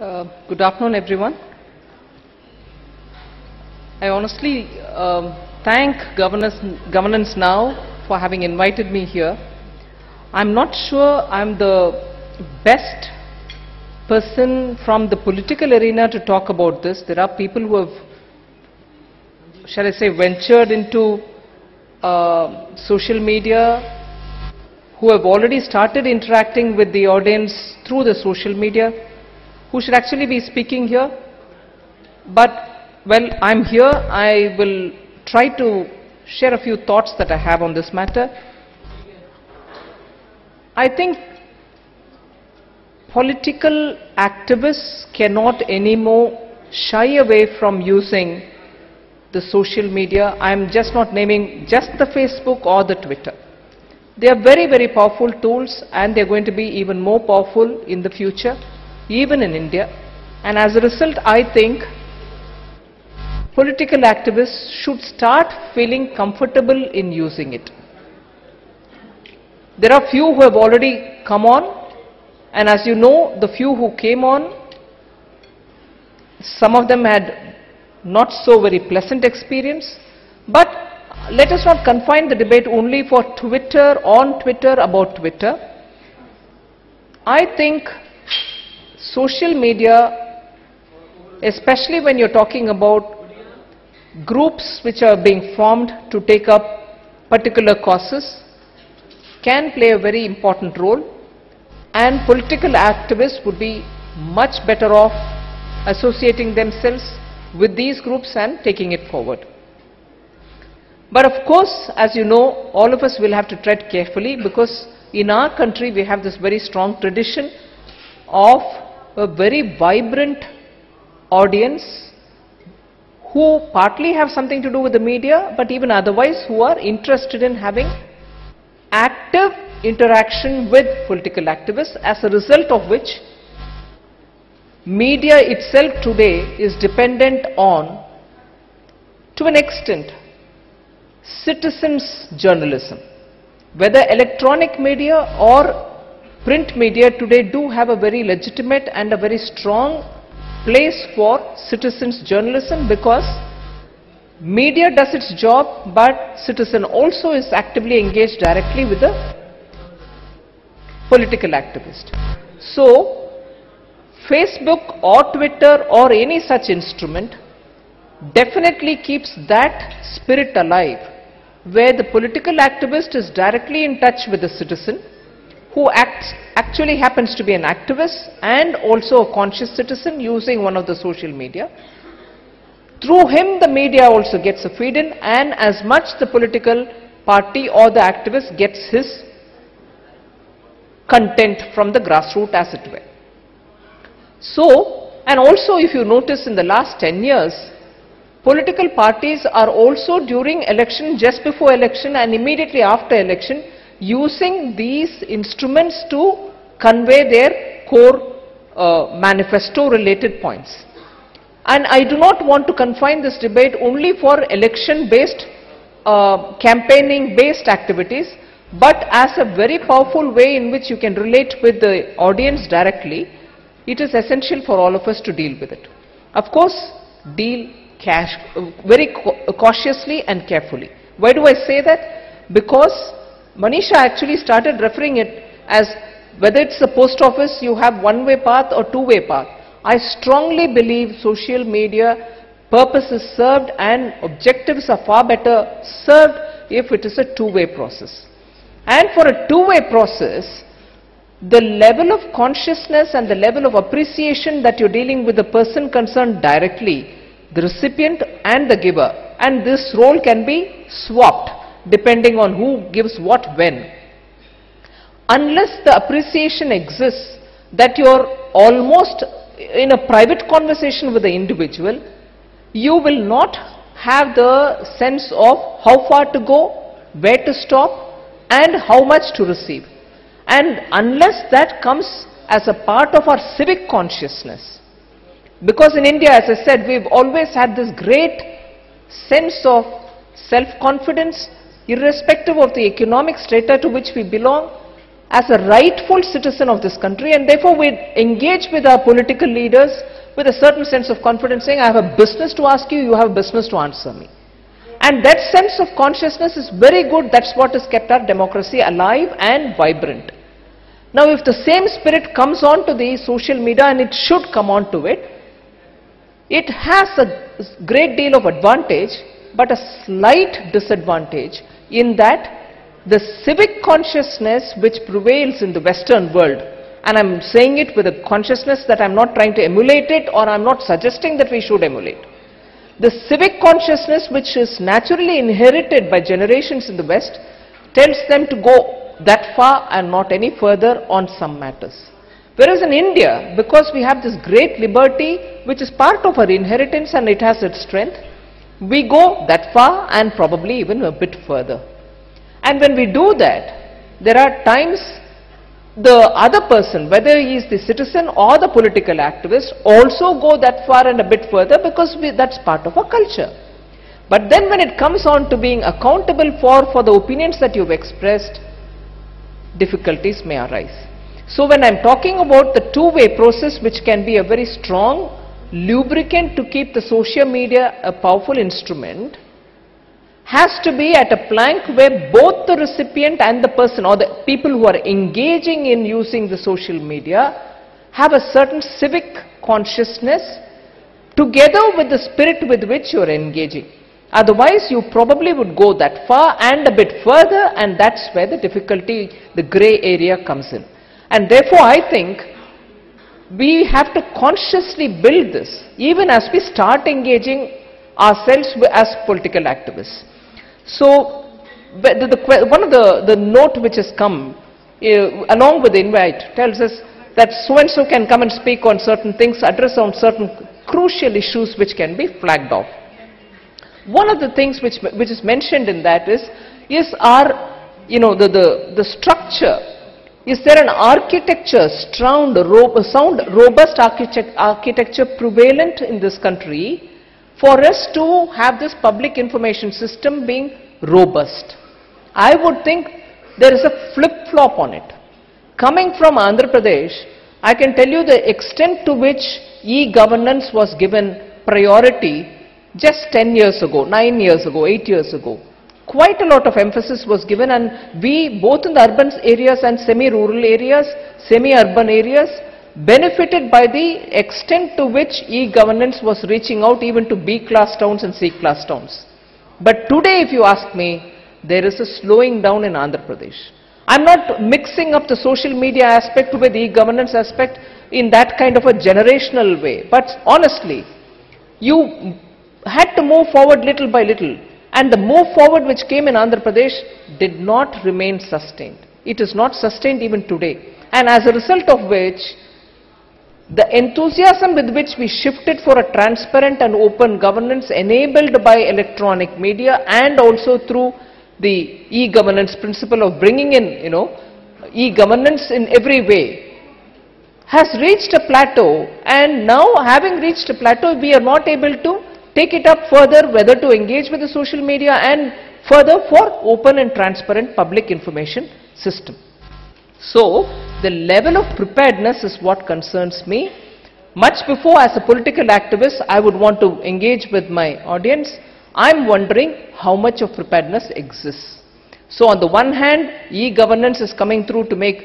Good afternoon, everyone. I honestly thank Governance Now for having invited me here. I'm not sure I'm the best person from the political arena to talk about this. There are people who have, shall I say, ventured into social media, who have already started interacting with the audience through the social media, who should actually be speaking here. But, well, I'm here. I will try to share a few thoughts that I have on this matter. I think political activists cannot anymore shy away from using the social media. I'm just not naming just the Facebook or the Twitter. They are very, very powerful tools, and they're going to be even more powerful in the future, even in India. And as a result, I think political activists should start feeling comfortable in using it. There are few who have already come on, and as you know, the few who came on, some of them had not so very pleasant experience. But let us not confine the debate only for Twitter, on Twitter, about Twitter. I think social media, especially when you're talking about groups which are being formed to take up particular causes, can play a very important role, and political activists would be much better off associating themselves with these groups and taking it forward. But of course, as you know, all of us will have to tread carefully, because in our country we have this very strong tradition of a very vibrant audience who partly have something to do with the media, but even otherwise who are interested in having active interaction with political activists, as a result of which media itself today is dependent on, to an extent, citizens' journalism. Whether electronic media or print media today do have a very legitimate and a very strong place for citizens' journalism, because media does its job, but citizen also is actively engaged directly with the political activist. So, Facebook or Twitter or any such instrument definitely keeps that spirit alive, where the political activist is directly in touch with the citizen, who actually happens to be an activist and also a conscious citizen using one of the social media. Through him, the media also gets a feed in, and as much the political party or the activist gets his content from the grassroots, as it were. So, and also if you notice in the last 10 years, political parties are also during election, just before election and immediately after election, using these instruments to convey their core manifesto related points. And I do not want to confine this debate only for election-based, campaigning-based activities, but as a very powerful way in which you can relate with the audience directly. It is essential for all of us to deal with it. Of course, deal very cautiously and carefully. Why do I say that? Because Manisha actually started referring it as whether it's the post office, you have one-way path or two-way path. I strongly believe social media purpose is served and objectives are far better served if it is a two-way process. And for a two-way process, the level of consciousness and the level of appreciation that you're dealing with the person concerned directly, the recipient and the giver, and this role can be swapped depending on who gives what when. Unless the appreciation exists that you're almost in a private conversation with the individual, you will not have the sense of how far to go, where to stop, and how much to receive. And unless that comes as a part of our civic consciousness, because in India, as I said, we've always had this great sense of self-confidence, irrespective of the economic strata to which we belong, as a rightful citizen of this country, and therefore we engage with our political leaders with a certain sense of confidence, saying, I have a business to ask you, you have a business to answer me. And that sense of consciousness is very good. That's what has kept our democracy alive and vibrant. Now, if the same spirit comes on to the social media, and it should come on to it, it has a great deal of advantage, but a slight disadvantage in that the civic consciousness which prevails in the Western world, and I'm saying it with a consciousness that I'm not trying to emulate it, or I'm not suggesting that we should emulate. The civic consciousness which is naturally inherited by generations in the West tells them to go that far and not any further on some matters. Whereas in India, because we have this great liberty which is part of our inheritance and it has its strength, we go that far and probably even a bit further. And when we do that, there are times the other person, whether he is the citizen or the political activist, also go that far and a bit further, because that's part of our culture. But then when it comes on to being accountable for the opinions that you've expressed, difficulties may arise. So when I'm talking about the two-way process, which can be a very strong lubricant to keep the social media a powerful instrument, has to be at a plank where both the recipient and the person, or the people who are engaging in using the social media, have a certain civic consciousness together with the spirit with which you are engaging. Otherwise, you probably would go that far and a bit further, and that's where the difficulty, the gray area comes in. And therefore, I think we have to consciously build this, even as we start engaging ourselves as political activists. So, one of the note which has come along with the invite tells us that so-and-so can come and speak on certain things, address on certain crucial issues which can be flagged off. One of the things which is mentioned in that is our, the structure. Is there an architecture, sound, robust architecture prevalent in this country for us to have this public information system being robust? I would think there is a flip-flop on it. Coming from Andhra Pradesh, I can tell you the extent to which e-governance was given priority just 10 years ago, 9 years ago, 8 years ago. Quite a lot of emphasis was given, and we, both in the urban areas and semi-rural areas, semi-urban areas, benefited by the extent to which e-governance was reaching out even to B-class towns and C-class towns. But today, if you ask me, there is a slowing down in Andhra Pradesh. I'm not mixing up the social media aspect with the e-governance aspect in that kind of a generational way. But honestly, you had to move forward little by little. And the move forward which came in Andhra Pradesh did not remain sustained. It is not sustained even today. And as a result of which, the enthusiasm with which we shifted for a transparent and open governance enabled by electronic media and also through the e-governance principle of bringing in, e-governance in every way, has reached a plateau. And now, having reached a plateau, we are not able to take it up further, whether to engage with the social media and further for open and transparent public information system. So, the level of preparedness is what concerns me. Much before, as a political activist, I would want to engage with my audience. I'm wondering how much of preparedness exists. So, on the one hand, e-governance is coming through to make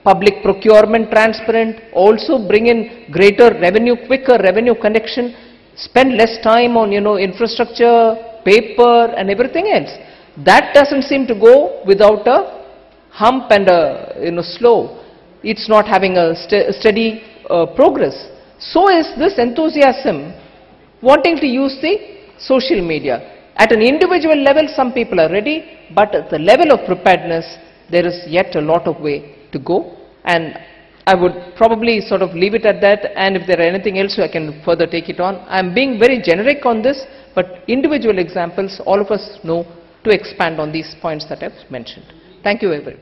public procurement transparent, also bring in greater revenue, quicker revenue connection, spend less time on, infrastructure, paper and everything else. That doesn't seem to go without a hump and a, slow. It's not having a steady progress. So is this enthusiasm wanting to use the social media. At an individual level, some people are ready, but at the level of preparedness, there is yet a lot of way to go. And I would probably sort of leave it at that, and if there are anything else, I can further take it on. I'm being very generic on this, but individual examples, all of us know to expand on these points that I've mentioned. Thank you, everyone.